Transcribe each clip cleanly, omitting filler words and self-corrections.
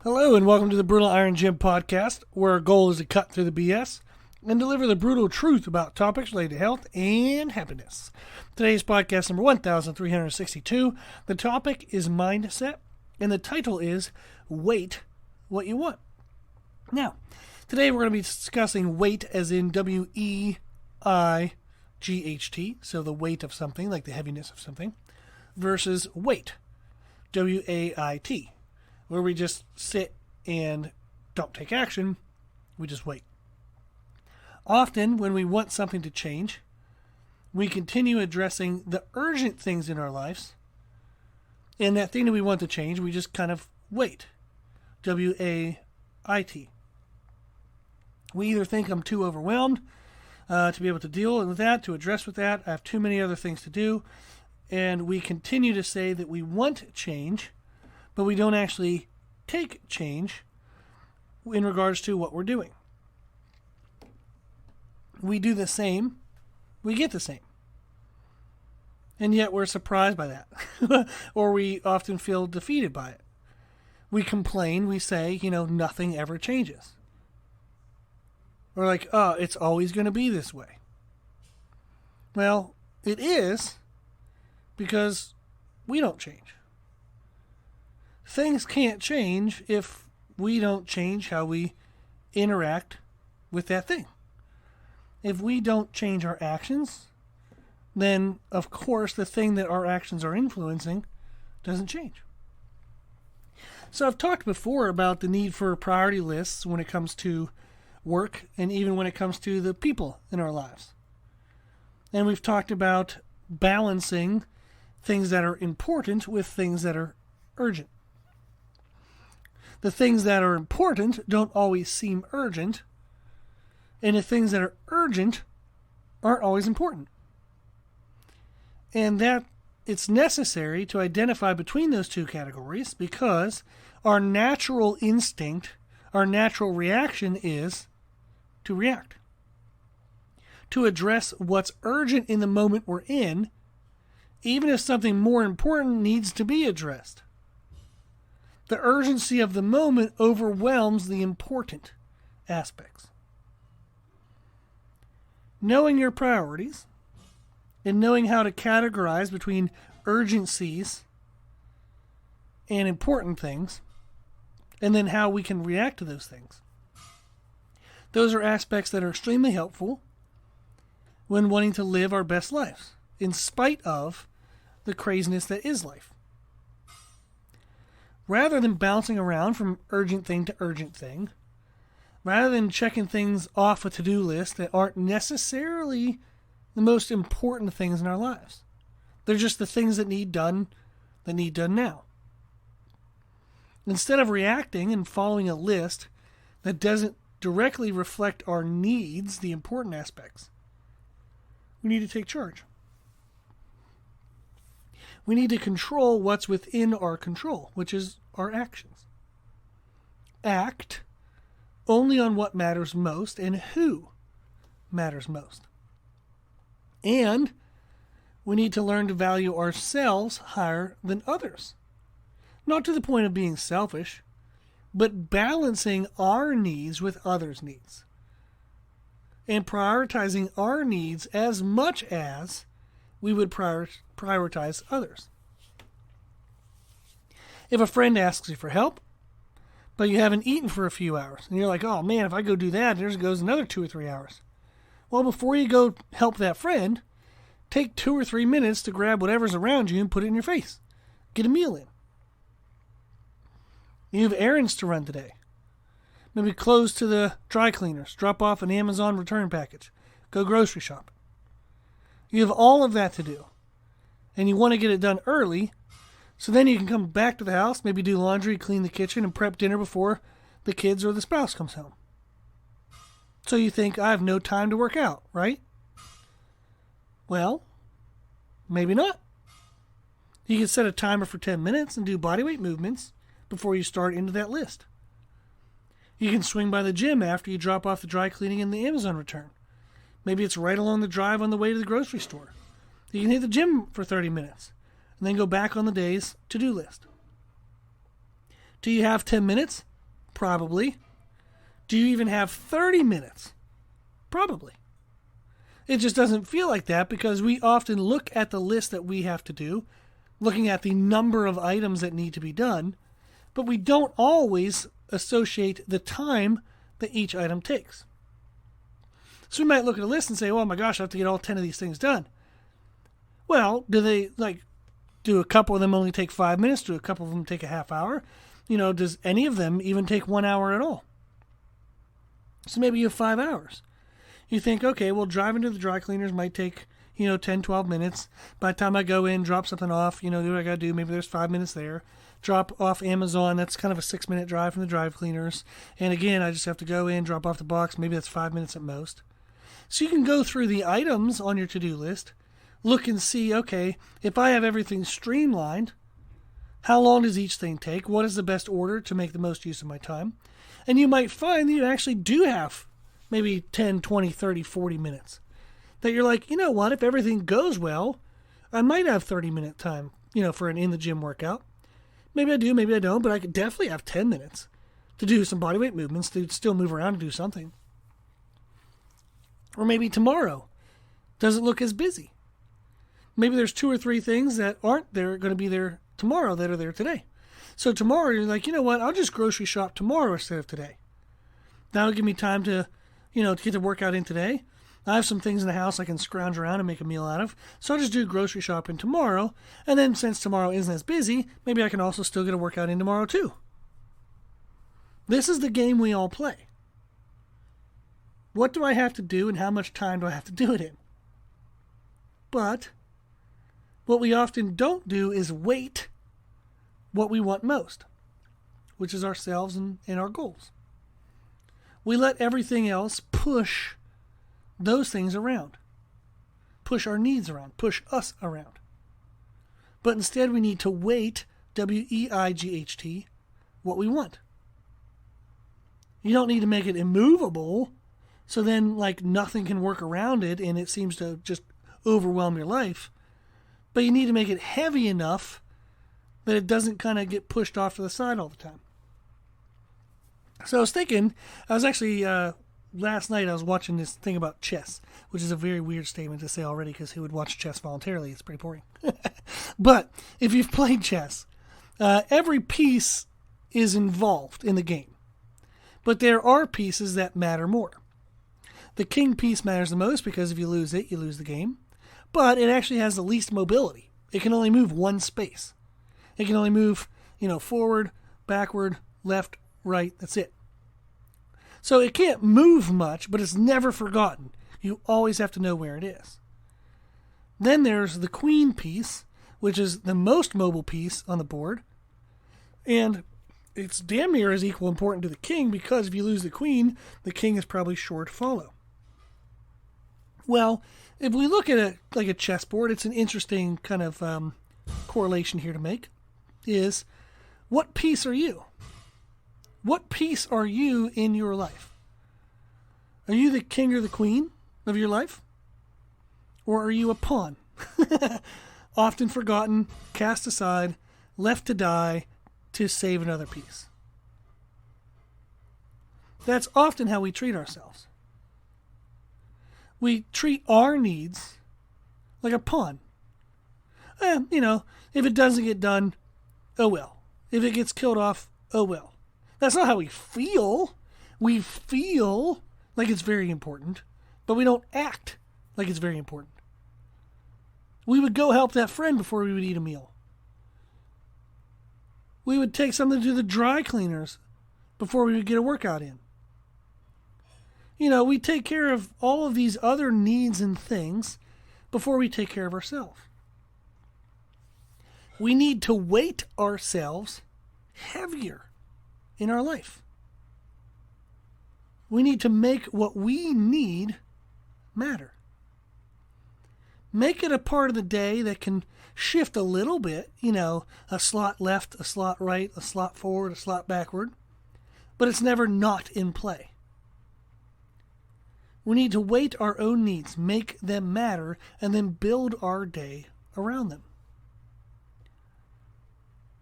Hello and welcome to the Brutal Iron Gym podcast, where our goal is to cut through the BS and deliver the brutal truth about topics related to health and happiness. Today's podcast number 1362. The topic is mindset, and the title is Weight What You Want. Now, today we're going to be discussing weight as in W-E-I-G-H-T, so the weight of something, like the heaviness of something, versus weight, W-A-I-T, where we just sit and don't take action, we just wait. Often, when we want something to change, we continue addressing the urgent things in our lives, and that thing that we want to change, we just kind of wait. W-A-I-T. We either think I'm too overwhelmed to be able to deal with that, to address with that, I have too many other things to do, and we continue to say that we want change, but we don't actually take change in regards to what we're doing. We do the same, we get the same. And yet we're surprised by that. Or we often feel defeated by it. We complain, we say, nothing ever changes. Or like, oh, it's always going to be this way. Well, it is, because we don't change. Things can't change if we don't change how we interact with that thing. If we don't change our actions, then of course the thing that our actions are influencing doesn't change. So I've talked before about the need for priority lists when it comes to work and even when it comes to the people in our lives. And we've talked about balancing things that are important with things that are urgent. The things that are important don't always seem urgent, and the things that are urgent aren't always important. And that it's necessary to identify between those two categories because our natural instinct, our natural reaction is to react. To address what's urgent in the moment we're in, even if something more important needs to be addressed. The urgency of the moment overwhelms the important aspects. Knowing your priorities and knowing how to categorize between urgencies and important things, and then how we can react to those things. Those are aspects that are extremely helpful when wanting to live our best lives, in spite of the craziness that is life. Rather than bouncing around from urgent thing to urgent thing, rather than checking things off a to-do list that aren't necessarily the most important things in our lives. They're just the things that need done now. Instead of reacting and following a list that doesn't directly reflect our needs, the important aspects, we need to take charge. We need to control what's within our control, which is our actions. Act only on what matters most and who matters most. And we need to learn to value ourselves higher than others. Not to the point of being selfish, but balancing our needs with others' needs. And prioritizing our needs as much as we would prioritize others. If a friend asks you for help, but you haven't eaten for a few hours, and you're like, oh man, if I go do that, there goes another 2 or 3 hours. Well, before you go help that friend, take 2 or 3 minutes to grab whatever's around you and put it in your face. Get a meal in. You have errands to run today. Maybe clothes to the dry cleaners, drop off an Amazon return package, go grocery shopping. You have all of that to do. And you want to get it done early, so then you can come back to the house, maybe do laundry, clean the kitchen, and prep dinner before the kids or the spouse comes home. So you think, I have no time to work out, right? Well, maybe not. You can set a timer for 10 minutes and do bodyweight movements before you start into that list. You can swing by the gym after you drop off the dry cleaning and the Amazon return. Maybe it's right along the drive on the way to the grocery store. You can hit the gym for 30 minutes and then go back on the day's to-do list. Do you have 10 minutes? Probably. Do you even have 30 minutes? Probably. It just doesn't feel like that because we often look at the list that we have to do, looking at the number of items that need to be done, but we don't always associate the time that each item takes. So we might look at a list and say, oh my gosh, I have to get all 10 of these things done. Well, do a couple of them only take 5 minutes? Do a couple of them take a half hour? Does any of them even take 1 hour at all? So maybe you have 5 hours. You think, okay, well, driving to the dry cleaners might take, 10, 12 minutes. By the time I go in, drop something off, do what I got to do. Maybe there's 5 minutes there. Drop off Amazon. That's kind of a 6-minute drive from the dry cleaners. And again, I just have to go in, drop off the box. Maybe that's 5 minutes at most. So you can go through the items on your to-do list, look and see, okay, if I have everything streamlined, how long does each thing take? What is the best order to make the most use of my time? And you might find that you actually do have maybe 10, 20, 30, 40 minutes. That you're like, you know what, if everything goes well, I might have 30-minute time, for an in-the-gym workout. Maybe I do, maybe I don't, but I could definitely have 10 minutes to do some bodyweight movements, to still move around and do something. Or maybe tomorrow doesn't look as busy. Maybe there's 2 or 3 things that aren't there going to be there tomorrow that are there today. So tomorrow you're like, you know what, I'll just grocery shop tomorrow instead of today. That'll give me time to get the workout in today. I have some things in the house I can scrounge around and make a meal out of. So I'll just do grocery shopping tomorrow. And then since tomorrow isn't as busy, maybe I can also still get a workout in tomorrow too. This is the game we all play. What do I have to do and how much time do I have to do it in? But what we often don't do is wait what we want most, which is ourselves and our goals. We let everything else push those things around, push our needs around, push us around. But instead we need to wait, W-E-I-G-H-T, what we want. You don't need to make it immovable, so then nothing can work around it and it seems to just overwhelm your life. But you need to make it heavy enough that it doesn't kind of get pushed off to the side all the time. So I was thinking, last night I was watching this thing about chess, which is a very weird statement to say already because who would watch chess voluntarily? It's pretty boring. But if you've played chess, every piece is involved in the game. But there are pieces that matter more. The king piece matters the most because if you lose it, you lose the game. But it actually has the least mobility. It can only move one space. It can only move, forward, backward, left, right. That's it. So it can't move much, but it's never forgotten. You always have to know where it is. Then there's the queen piece, which is the most mobile piece on the board. And it's damn near as equal important to the king because if you lose the queen is probably sure to follow. Well, if we look at a chessboard, it's an interesting kind of correlation here to make, is what piece are you? What piece are you in your life? Are you the king or the queen of your life? Or are you a pawn? Often forgotten, cast aside, left to die to save another piece. That's often how we treat ourselves. We treat our needs like a pawn. If it doesn't get done, oh well. If it gets killed off, oh well. That's not how we feel. We feel like it's very important, but we don't act like it's very important. We would go help that friend before we would eat a meal. We would take something to the dry cleaners before we would get a workout in. We take care of all of these other needs and things before we take care of ourselves. We need to weight ourselves heavier in our life. We need to make what we need matter. Make it a part of the day that can shift a little bit, a slot left, a slot right, a slot forward, a slot backward, but it's never not in play. We need to weight our own needs, make them matter, and then build our day around them.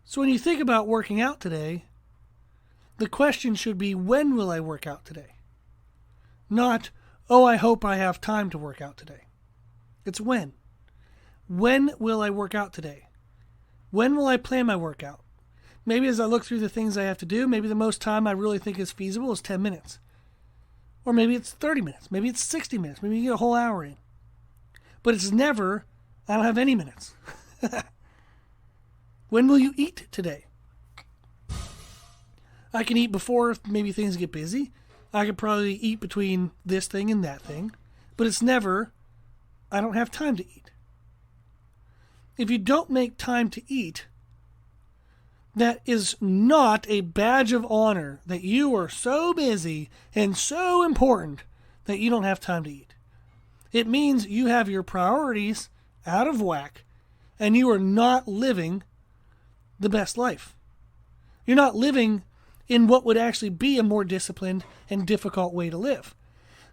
So when you think about working out today, The question should be, when will I work out today? Not, oh, I hope I have time to work out today. It's when. When will I work out today? When will I plan my workout? Maybe as I look through the things I have to do, maybe the most time I really think is feasible is 10 minutes. Or maybe it's 30 minutes. Maybe it's 60 minutes. Maybe you get a whole hour in. But it's never, I don't have any minutes. When will you eat today? I can eat before maybe things get busy. I could probably eat between this thing and that thing. But it's never, I don't have time to eat. If you don't make time to eat, that is not a badge of honor that you are so busy and so important that you don't have time to eat. It means you have your priorities out of whack and you are not living the best life. You're not living in what would actually be a more disciplined and difficult way to live.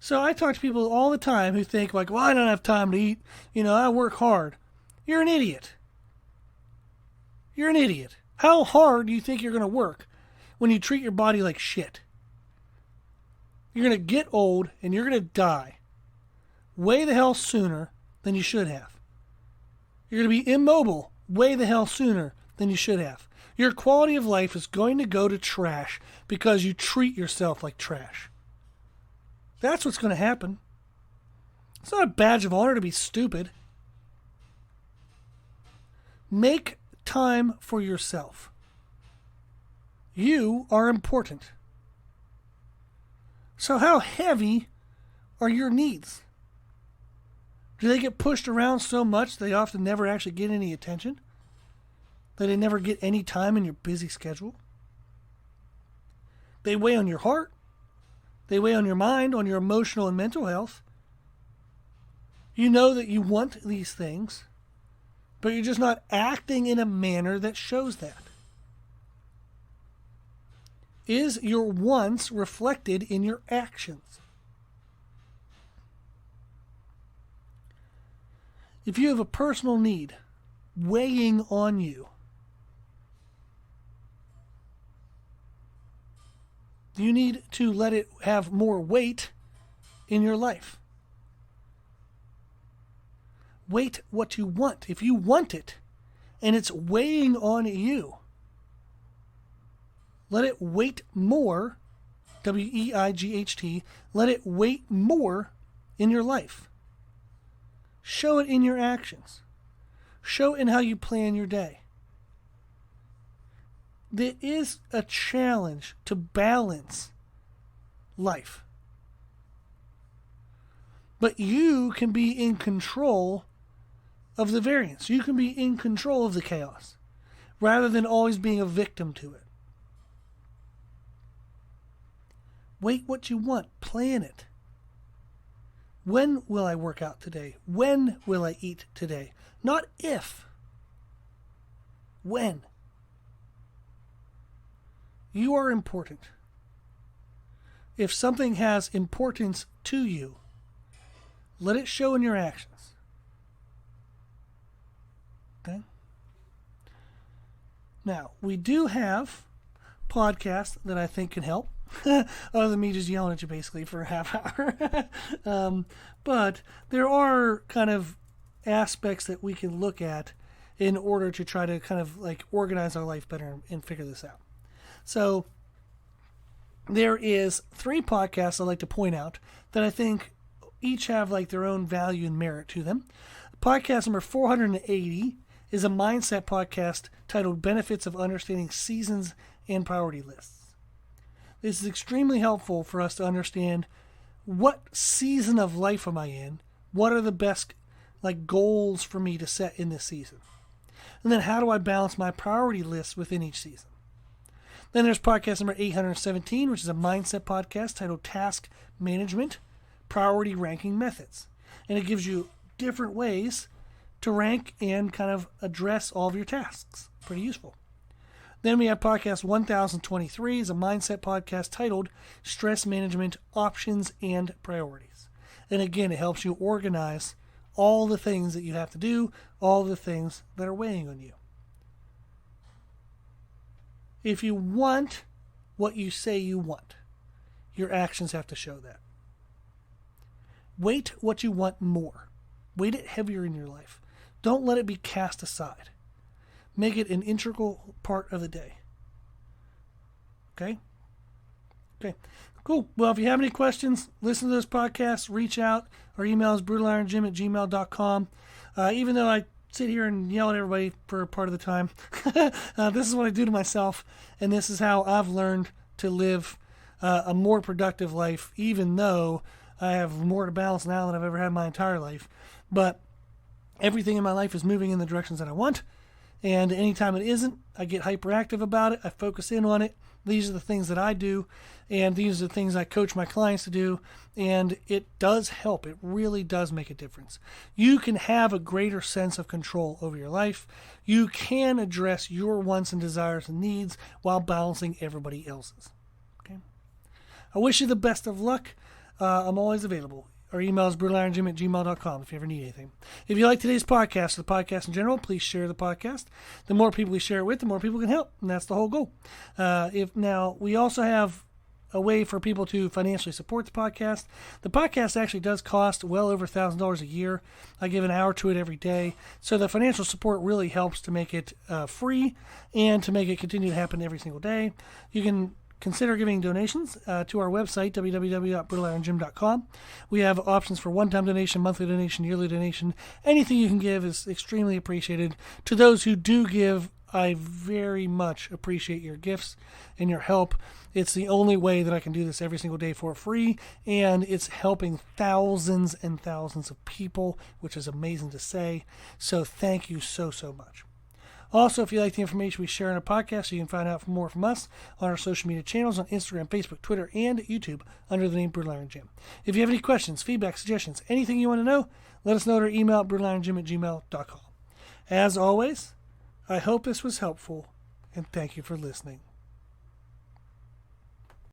So I talk to people all the time who think like, well, I don't have time to eat. I work hard. You're an idiot. You're an idiot. How hard do you think you're going to work when you treat your body like shit? You're going to get old and you're going to die way the hell sooner than you should have. You're going to be immobile way the hell sooner than you should have. Your quality of life is going to go to trash because you treat yourself like trash. That's what's going to happen. It's not a badge of honor to be stupid. Make time for yourself. You are important. So how heavy are your needs? Do they get pushed around so much they often never actually get any attention? That they never get any time in your busy schedule? They weigh on your heart. They weigh on your mind, on your emotional and mental health. You know that you want these things, but you're just not acting in a manner that shows that. Is your wants reflected in your actions? If you have a personal need weighing on you, you need to let it have more weight in your life. Weight what you want. If you want it and it's weighing on you, let it weight more, W-E-I-G-H-T, let it weight more in your life. Show it in your actions. Show it in how you plan your day. There is a challenge to balance life. But you can be in control of the variance. You can be in control of the chaos rather than always being a victim to it. Wait what you want. Plan it. When will I work out today? When will I eat today? Not if. When. You are important. If something has importance to you, let it show in your actions. Okay? Now, we do have podcasts that I think can help. Other than me just yelling at you basically for a half hour. But there are kind of aspects that we can look at in order to try to kind of like organize our life better and figure this out. So there is 3 podcasts I'd like to point out that I think each have like their own value and merit to them. Podcast number 480 is a mindset podcast titled Benefits of Understanding Seasons and Priority Lists. This is extremely helpful for us to understand what season of life am I in, what are the best like goals for me to set in this season, and then how do I balance my priority list within each season. Then there's podcast number 817, which is a mindset podcast titled Task Management, Priority Ranking Methods. And it gives you different ways to rank and kind of address all of your tasks. Pretty useful. Then we have podcast 1023, is a mindset podcast titled Stress Management, Options and Priorities. And again, it helps you organize all the things that you have to do, all the things that are weighing on you. If you want what you say you want. Your actions have to show that. Weight what you want more. Weight it heavier in your life. Don't let it be cast aside. Make it an integral part of the day. Okay? Okay. Cool. Well, if you have any questions, listen to this podcast, reach out. Our email is brutalironjim@gmail.com. Even though I sit here and yell at everybody for part of the time, this is what I do to myself, and this is how I've learned to live a more productive life, even though I have more to balance now than I've ever had in my entire life. But everything in my life is moving in the directions that I want, and anytime it isn't, I get hyperactive about it. I focus in on it. These are the things that I do, and these are the things I coach my clients to do, and it does help. It really does make a difference. You can have a greater sense of control over your life. You can address your wants and desires and needs while balancing everybody else's. Okay? I wish you the best of luck. I'm always available. Our email is brutalironjim@gmail.com if you ever need anything. If you like today's podcast, or the podcast in general, please share the podcast. The more people we share it with, the more people can help, and that's the whole goal. Now, we also have a way for people to financially support the podcast. The podcast actually does cost well over $1,000 a year. I give an hour to it every day. So the financial support really helps to make it free and to make it continue to happen every single day. You can consider giving donations to our website, www.brutalironjim.com. We have options for one-time donation, monthly donation, yearly donation. Anything you can give is extremely appreciated. To those who do give, I very much appreciate your gifts and your help. It's the only way that I can do this every single day for free, and it's helping thousands and thousands of people, which is amazing to say. So thank you so, so much. Also, if you like the information we share in our podcast, you can find out more from us on our social media channels on Instagram, Facebook, Twitter, and YouTube under the name Brutal Iron Jim. If you have any questions, feedback, suggestions, anything you want to know, let us know at our email at brutalironjim@gmail.com. As always, I hope this was helpful, and thank you for listening.